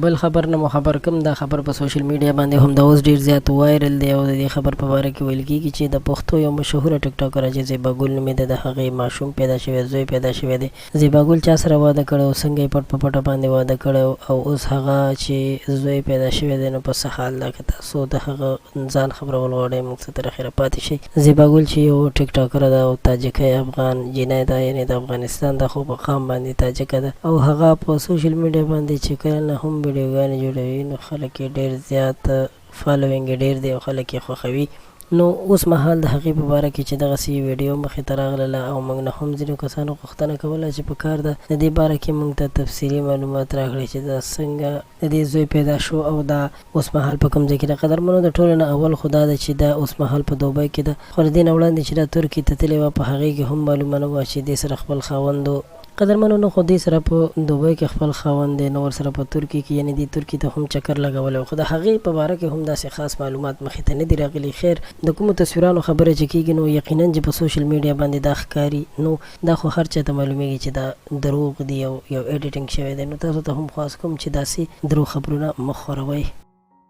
بل خبر نه خبر کوم دا خبر په سوشل میډیا باندې هم د اوس ډیر زیات وایرل دی او د خبر په اړه کې ویل کیږي چې د پښتو یو مشهور ټیک ټاکر چې زیبا ګل نومې د هغې ماشوم پیدا شوی زوی پیدا شوی دی. زیبا ګل چا سره واده کړی څنګه پټ په پټه باندې واده کړی او اوس هغه چې زوی پیدا شوی دی نو په څه حال ده که تاسو د هغه ځان خبرول غواړئ موږ څه تر اخره پاتې شئ. زیبا ګل چې یو ټیک ټاکر ده او تاجکۍ افغان جنۍ ده یعنې د افغانستان ده خو په قام باندې تاجکه ده او هغه په سوشل میډیا باندې چې کله نه هم ویډیوګانې جوړوي نو خلک یې ډېر زیات فالوینګ یې ډېر دی او خلک یې خوښوي. نو اوس مهال د هغې په باره کې چې دغسې ویډیو مخې ته راغلله او موږ نه هم ځینو کسانو غوښتنه کوله چې په کار ده د دې باره کې موږ ته تفصیلي معلومات راکړئ چې دا څنګه د دې زوی پیدا شو او دا اوس مهال په کوم ځای کې ده. قدرمنو د ټولو نه اول خو دا ده چې دا اوس مهال په دوبۍ کې ده خو له دې نه وړاندې چې دا ترکیې ته تلې وه په هغې کې هم معلومه نه وه چې دې سره خپل خاوند قدرمنو نو خو دې سره په دوبۍ کې خپل خاوند دی نو ورسره په ترکیې کې یعنې دې ترکیې ته هم چکر لګولی خو د هغې په باره کې هم داسې خاص معلومات مخې ته نه دي راغلي. خیر د کومو تصویرانو خبره چې کېږي نو یقینا چې په سوشل میډیا باندې دا ښکاري نو دا خو هر چا ته معلومیږي چې دا دروغ دي او یو ایډیټینګ شوی دی. نو تاسو ته هم خواست کوم چې داسې دروغ خبرونه مه خوروئ.